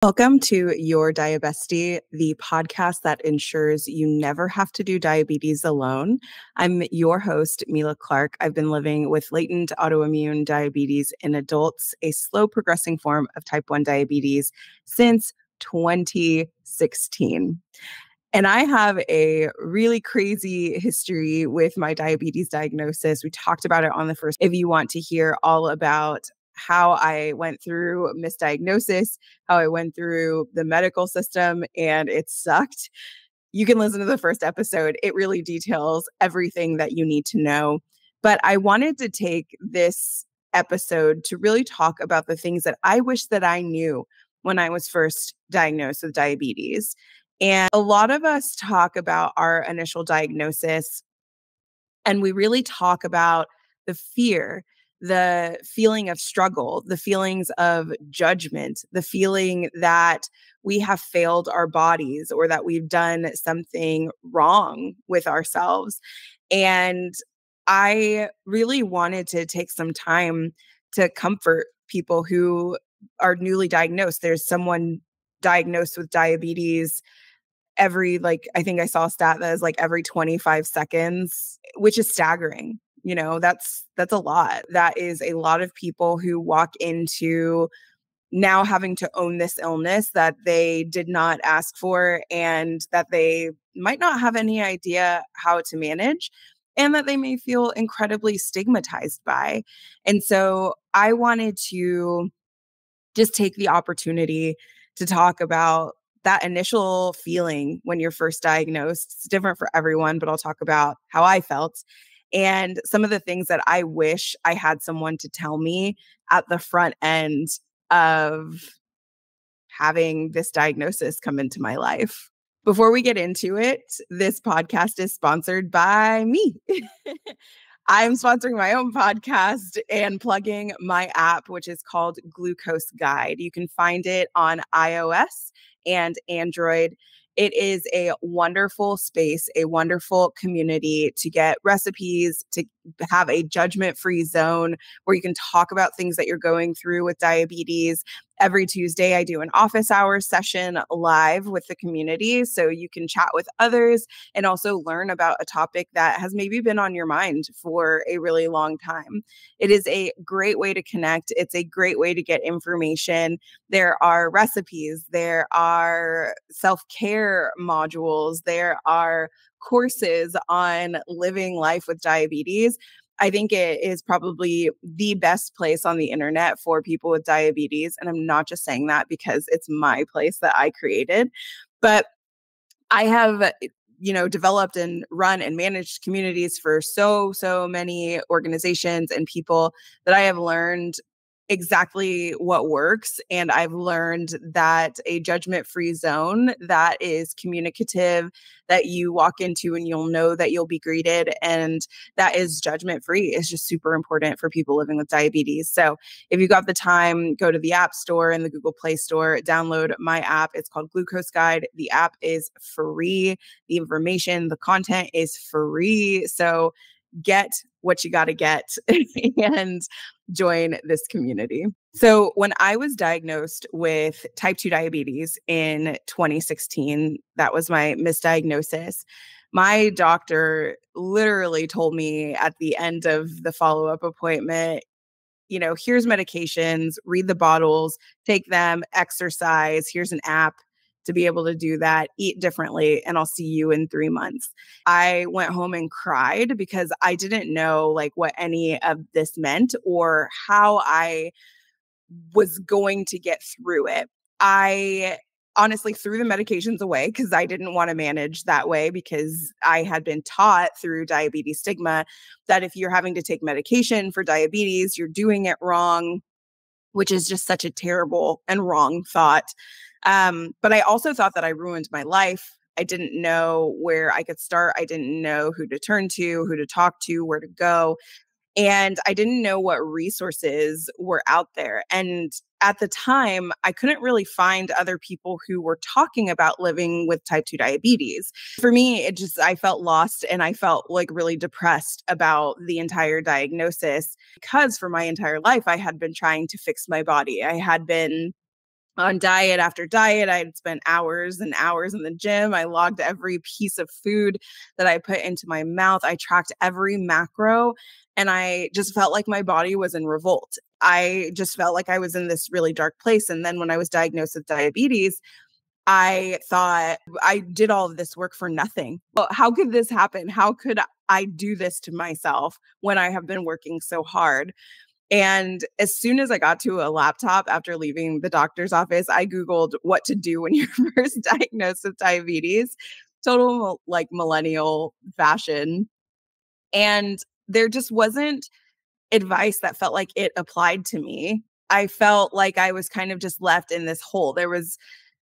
Welcome to Your Diabestie, the podcast that ensures you never have to do diabetes alone. I'm your host, Mila Clark. I've been living with latent autoimmune diabetes in adults, a slow progressing form of type 1 diabetes, since 2016. And I have a really crazy history with my diabetes diagnosis. We talked about it on the first. If you want to hear all about how I went through misdiagnosis, how I went through the medical system, and it sucked, you can listen to the first episode. It really details everything that you need to know. But I wanted to take this episode to really talk about the things that I wish that I knew when I was first diagnosed with diabetes. And a lot of us talk about our initial diagnosis, and we really talk about the fear, the feeling of struggle, the feelings of judgment, the feeling that we have failed our bodies or that we've done something wrong with ourselves. And I really wanted to take some time to comfort people who are newly diagnosed. There's someone diagnosed with diabetes I think I saw a stat that is like every 25 seconds, which is staggering. You know, that's a lot. That is a lot of people who walk into now having to own this illness that they did not ask for and that they might not have any idea how to manage and that they may feel incredibly stigmatized by. And so I wanted to just take the opportunity to talk about that initial feeling when you're first diagnosed. It's different for everyone, but I'll talk about how I felt and some of the things that I wish I had someone to tell me at the front end of having this diagnosis come into my life. Before we get into it, this podcast is sponsored by me. I'm sponsoring my own podcast and plugging my app, which is called Glucose Guide. You can find it on iOS and Android. It is a wonderful space, a wonderful community to get recipes, to have a judgment-free zone where you can talk about things that you're going through with diabetes. Every Tuesday, I do an office hours session live with the community so you can chat with others and also learn about a topic that has maybe been on your mind for a really long time. It is a great way to connect. It's a great way to get information. There are recipes, there are self-care modules, there are courses on living life with diabetes. I think it is probably the best place on the internet for people with diabetes. And I'm not just saying that because it's my place that I created, but I have, developed and run and managed communities for so many organizations and people that I have learned exactly what works. And I've learned that a judgment-free zone that is communicative, that you walk into and you'll know that you'll be greeted, and that is judgment-free is just super important for people living with diabetes. So if you got the time, go to the App Store and the Google Play Store, download my app. It's called Glucose Guide. The app is free. The information, the content is free. So get what you got to get and join this community. So when I was diagnosed with type 2 diabetes in 2016, that was my misdiagnosis. My doctor literally told me at the end of the follow-up appointment, here's medications, read the bottles, take them, exercise, here's an app to be able to do that, eat differently, and I'll see you in 3 months. I went home and cried because I didn't know what any of this meant or how I was going to get through it. I honestly threw the medications away because I didn't want to manage that way, because I had been taught through diabetes stigma that if you're having to take medication for diabetes, you're doing it wrong, which is just such a terrible and wrong thought. But I also thought that I ruined my life. I didn't know where I could start. I didn't know who to turn to, who to talk to, where to go. And I didn't know what resources were out there. And at the time, I couldn't really find other people who were talking about living with type 2 diabetes. For me, I felt lost and I felt really depressed about the entire diagnosis, because for my entire life, I had been trying to fix my body. I had been on diet after diet. I'd spent hours and hours in the gym. I logged every piece of food that I put into my mouth. I tracked every macro, and I just felt like my body was in revolt. I just felt like I was in this really dark place. And then when I was diagnosed with diabetes, I thought I did all of this work for nothing. Well, how could this happen? How could I do this to myself when I have been working so hard? And as soon as I got to a laptop after leaving the doctor's office, I Googled what to do when you're first diagnosed with diabetes, total like millennial fashion. And there just wasn't advice that felt like it applied to me. I felt like I was kind of just left in this hole. There was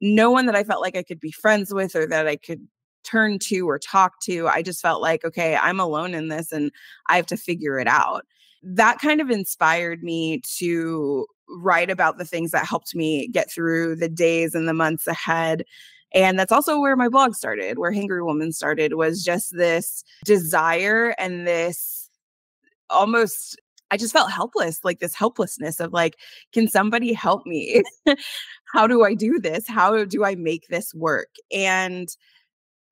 no one that I felt like I could be friends with or that I could turn to or talk to. I just felt like, okay, I'm alone in this and I have to figure it out. That kind of inspired me to write about the things that helped me get through the days and the months ahead. And that's also where my blog started, where Hangry Woman started, was just this desire and this almost, I just felt helpless, like this helplessness of like, can somebody help me? How do I do this? How do I make this work? And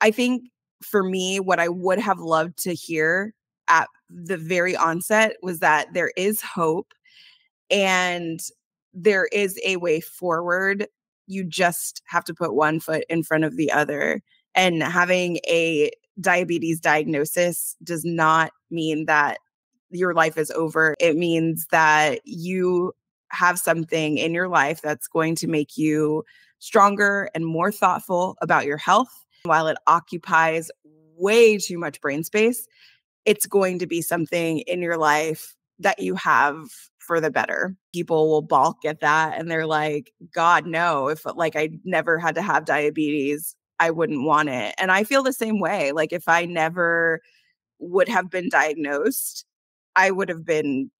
I think for me, what I would have loved to hear at the very onset was that there is hope and there is a way forward. You just have to put one foot in front of the other. And having a diabetes diagnosis does not mean that your life is over. It means that you have something in your life that's going to make you stronger and more thoughtful about your health. While it occupies way too much brain space, it's going to be something in your life that you have for the better. People will balk at that and they're like, God, no, if like I never had to have diabetes, I wouldn't want it. And I feel the same way. Like if I never would have been diagnosed, I would have been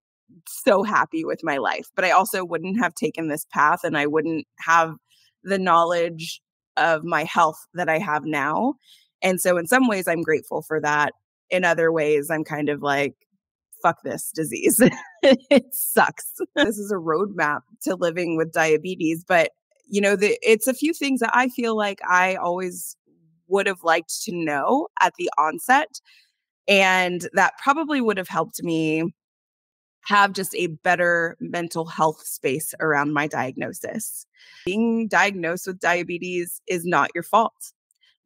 so happy with my life, but I also wouldn't have taken this path and I wouldn't have the knowledge of my health that I have now. And so in some ways, I'm grateful for that. In other ways, I'm kind of like, fuck this disease. It sucks. This is a roadmap to living with diabetes. But, you know, it's a few things that I feel like I always would have liked to know at the onset. And that probably would have helped me have just a better mental health space around my diagnosis. Being diagnosed with diabetes is not your fault.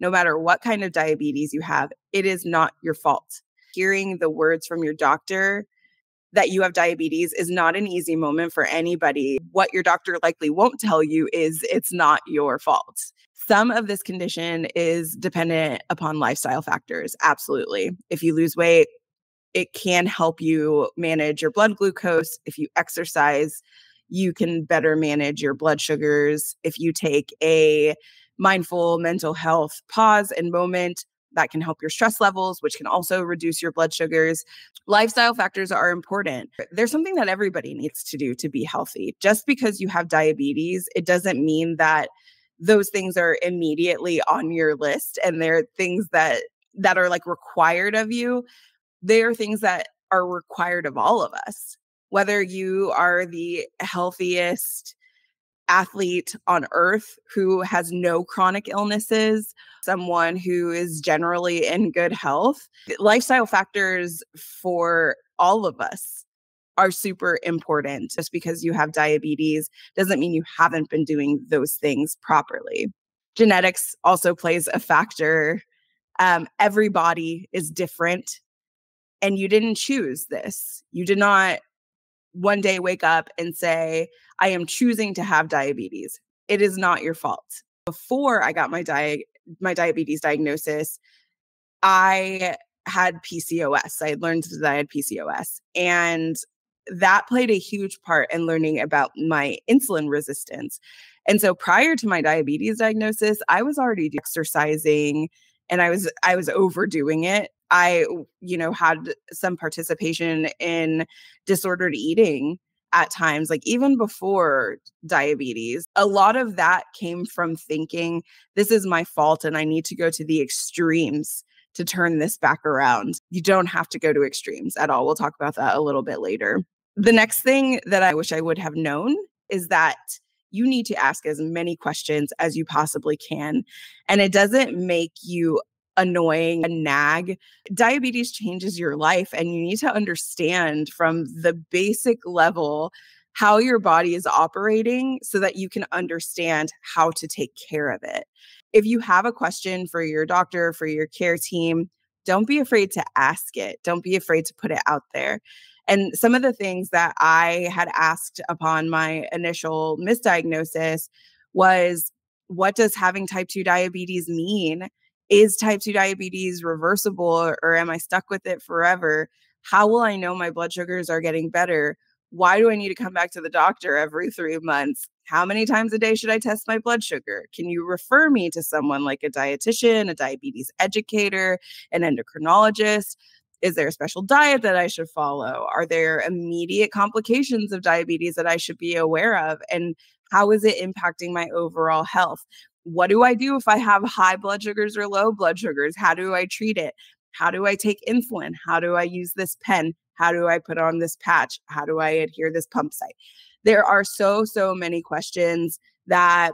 No matter what kind of diabetes you have, it is not your fault. Hearing the words from your doctor that you have diabetes is not an easy moment for anybody. What your doctor likely won't tell you is it's not your fault. Some of this condition is dependent upon lifestyle factors. Absolutely. If you lose weight, it can help you manage your blood glucose. If you exercise, you can better manage your blood sugars. If you take a mindful mental health pause and moment, that can help your stress levels, which can also reduce your blood sugars. Lifestyle factors are important. There's something that everybody needs to do to be healthy. Just because you have diabetes, it doesn't mean that those things are immediately on your list and they're things that are like required of you. They are things that are required of all of us. Whether you are the healthiest athlete on earth who has no chronic illnesses, someone who is generally in good health, lifestyle factors for all of us are super important. Just because you have diabetes doesn't mean you haven't been doing those things properly. Genetics also plays a factor. Every body is different. And you didn't choose this. You did not one day wake up and say, I am choosing to have diabetes. It is not your fault. Before I got my diabetes diagnosis, I had PCOS. I had learned that I had PCOS. And that played a huge part in learning about my insulin resistance. And so prior to my diabetes diagnosis, I was already exercising and I was overdoing it. I, had some participation in disordered eating at times, like even before diabetes. A lot of that came from thinking this is my fault and I need to go to the extremes to turn this back around. You don't have to go to extremes at all. We'll talk about that a little bit later. The next thing that I wish I would have known is that you need to ask as many questions as you possibly can. And it doesn't make you annoying, a nag. Diabetes changes your life, and you need to understand from the basic level how your body is operating so that you can understand how to take care of it. If you have a question for your doctor, for your care team, don't be afraid to ask it. Don't be afraid to put it out there. And some of the things that I had asked upon my initial misdiagnosis was, what does having type 2 diabetes mean? Is type 2 diabetes reversible, or am I stuck with it forever? How will I know my blood sugars are getting better? Why do I need to come back to the doctor every 3 months? How many times a day should I test my blood sugar? Can you refer me to someone like a dietitian, a diabetes educator, an endocrinologist? Is there a special diet that I should follow? Are there immediate complications of diabetes that I should be aware of? And how is it impacting my overall health? What do I do if I have high blood sugars or low blood sugars? How do I treat it? How do I take insulin? How do I use this pen? How do I put on this patch? How do I adhere this pump site? There are so many questions that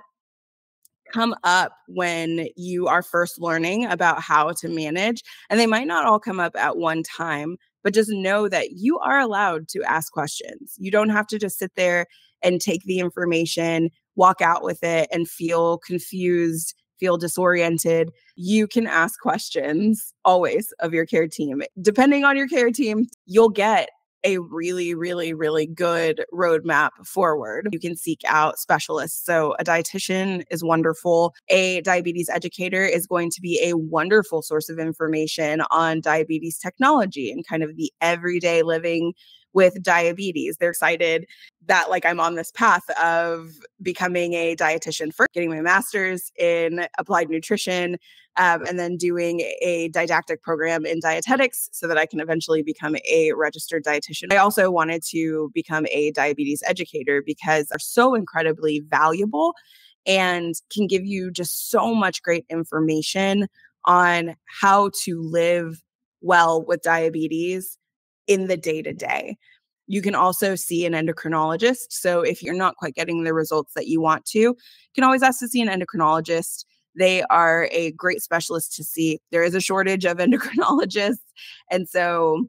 come up when you are first learning about how to manage, and they might not all come up at one time, but just know that you are allowed to ask questions. You don't have to just sit there and take the information, walk out with it, and feel confused, feel disoriented. You can ask questions always of your care team. Depending on your care team, you'll get a really good roadmap forward. You can seek out specialists. So a dietitian is wonderful. A diabetes educator is going to be a wonderful source of information on diabetes technology and kind of the everyday living with diabetes. They're excited that like I'm on this path of becoming a dietitian first, getting my master's in applied nutrition, and then doing a didactic program in dietetics so that I can eventually become a registered dietitian. I also wanted to become a diabetes educator because they're so incredibly valuable and can give you just so much great information on how to live well with diabetes in the day-to-day. You can also see an endocrinologist. So if you're not quite getting the results that you want to, you can always ask to see an endocrinologist. They are a great specialist to see. There is a shortage of endocrinologists. And so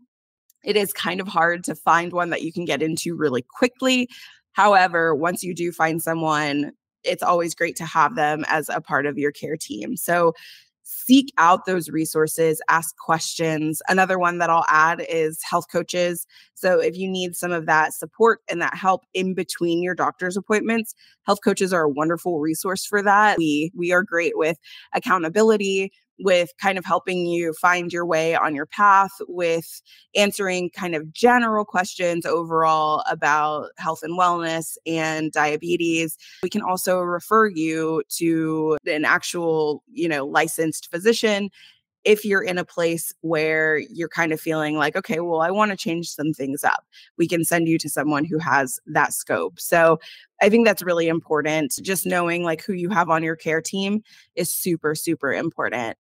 it is kind of hard to find one that you can get into really quickly. However, once you do find someone, it's always great to have them as a part of your care team. So seek out those resources, ask questions. Another one that I'll add is health coaches. So if you need some of that support and that help in between your doctor's appointments, health coaches are a wonderful resource for that. We are great with accountability, with kind of helping you find your way on your path, with answering kind of general questions overall about health and wellness and diabetes. We can also refer you to an actual, licensed physician if you're in a place where you're kind of feeling like, okay, well, I want to change some things up. We can send you to someone who has that scope. So I think that's really important. Just knowing like who you have on your care team is super important.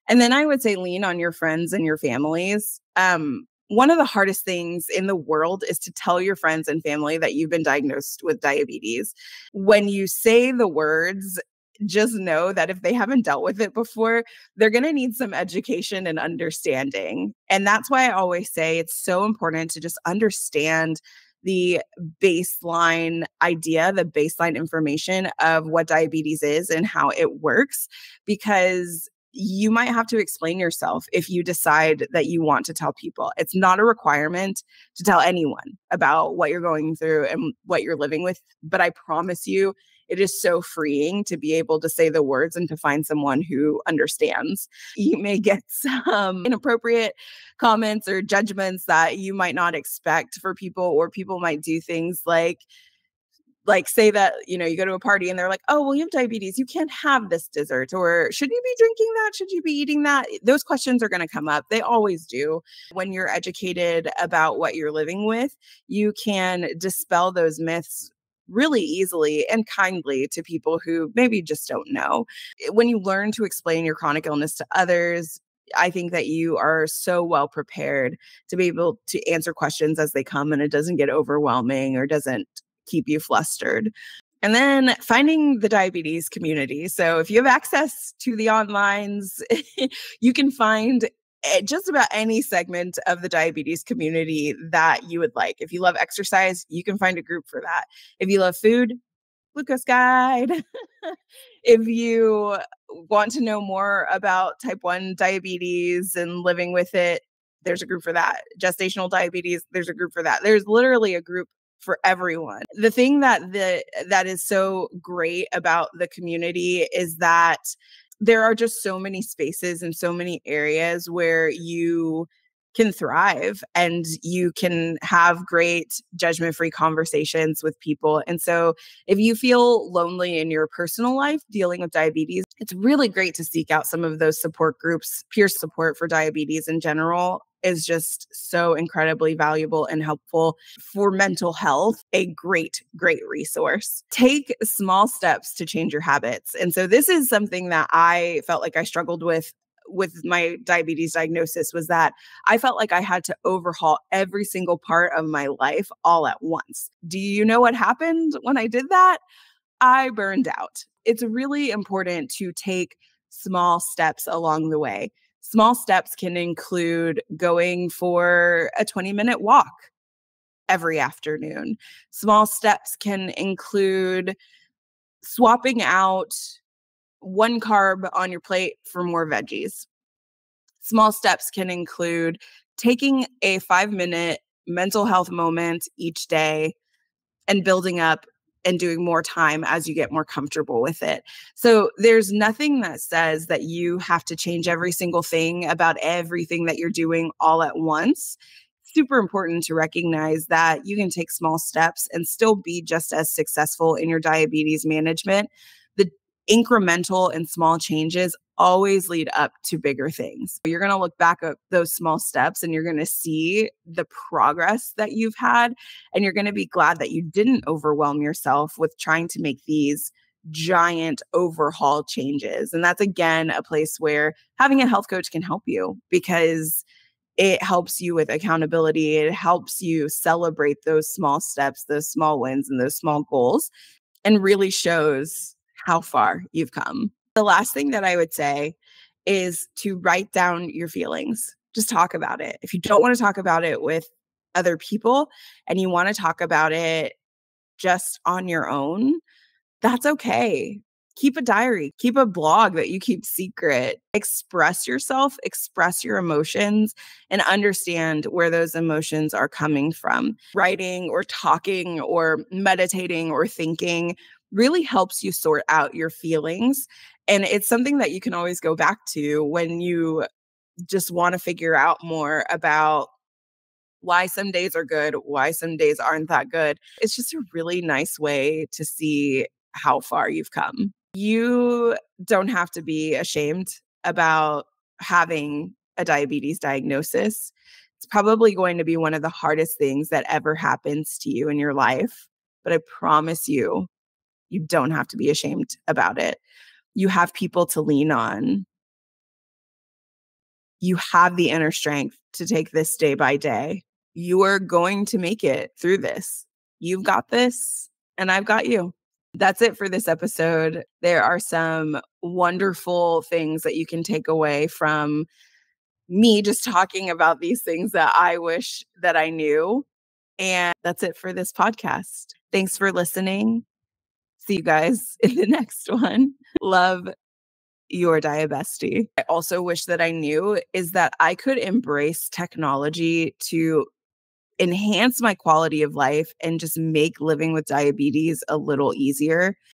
And then I would say lean on your friends and your families. One of the hardest things in the world is to tell your friends and family that you've been diagnosed with diabetes. When you say the words, just know that if they haven't dealt with it before, they're going to need some education and understanding. And that's why I always say it's so important to just understand the baseline idea, the baseline information of what diabetes is and how it works, because you might have to explain yourself if you decide that you want to tell people. It's not a requirement to tell anyone about what you're going through and what you're living with. But I promise you, it is so freeing to be able to say the words and to find someone who understands. You may get some inappropriate comments or judgments that you might not expect for people, or people might do things like say that, you go to a party and they're like, oh, well, you have diabetes. You can't have this dessert. Or should you be drinking that? Should you be eating that? Those questions are going to come up. They always do. When you're educated about what you're living with, you can dispel those myths really easily and kindly to people who maybe just don't know. When you learn to explain your chronic illness to others, I think that you are so well prepared to be able to answer questions as they come, and it doesn't get overwhelming or doesn't keep you flustered. And then finding the diabetes community. So if you have access to the onlines, you can find just about any segment of the diabetes community that you would like. If you love exercise, you can find a group for that. If you love food, glucose guide. If you want to know more about type 1 diabetes and living with it, there's a group for that. Gestational diabetes, there's a group for that. There's literally a group for everyone. The thing that is so great about the community is that there are just so many spaces and so many areas where you can thrive and you can have great judgment-free conversations with people. And so if you feel lonely in your personal life dealing with diabetes, it's really great to seek out some of those support groups. Peer support for diabetes in general is just so incredibly valuable and helpful for mental health. A great, great resource. Take small steps to change your habits. And so this is something that I felt like I struggled with my diabetes diagnosis, was that I felt like I had to overhaul every single part of my life all at once. Do you know what happened when I did that? I burned out. It's really important to take small steps along the way. Small steps can include going for a 20-minute walk every afternoon. Small steps can include swapping out one carb on your plate for more veggies. Small steps can include taking a 5-minute mental health moment each day and building up and doing more time as you get more comfortable with it. So there's nothing that says that you have to change every single thing about everything that you're doing all at once. Super important to recognize that you can take small steps and still be just as successful in your diabetes management. The incremental and small changes always lead up to bigger things. You're going to look back at those small steps and you're going to see the progress that you've had. And you're going to be glad that you didn't overwhelm yourself with trying to make these giant overhaul changes. And that's, again, a place where having a health coach can help you, because it helps you with accountability. It helps you celebrate those small steps, those small wins, and those small goals, and really shows how far you've come. The last thing that I would say is to write down your feelings. Just talk about it. If you don't want to talk about it with other people and you want to talk about it just on your own, that's okay. Keep a diary, keep a blog that you keep secret. Express yourself, express your emotions, and understand where those emotions are coming from. Writing or talking or meditating or thinking really helps you sort out your feelings. And it's something that you can always go back to when you just want to figure out more about why some days are good, why some days aren't that good. It's just a really nice way to see how far you've come. You don't have to be ashamed about having a diabetes diagnosis. It's probably going to be one of the hardest things that ever happens to you in your life. But I promise you, you don't have to be ashamed about it. You have people to lean on. You have the inner strength to take this day by day. You are going to make it through this. You've got this, and I've got you. That's it for this episode. There are some wonderful things that you can take away from me just talking about these things that I wish that I knew. And that's it for this podcast. Thanks for listening. See you guys in the next one. Love, your diabestie. I also wish that I knew is that I could embrace technology to enhance my quality of life and just make living with diabetes a little easier.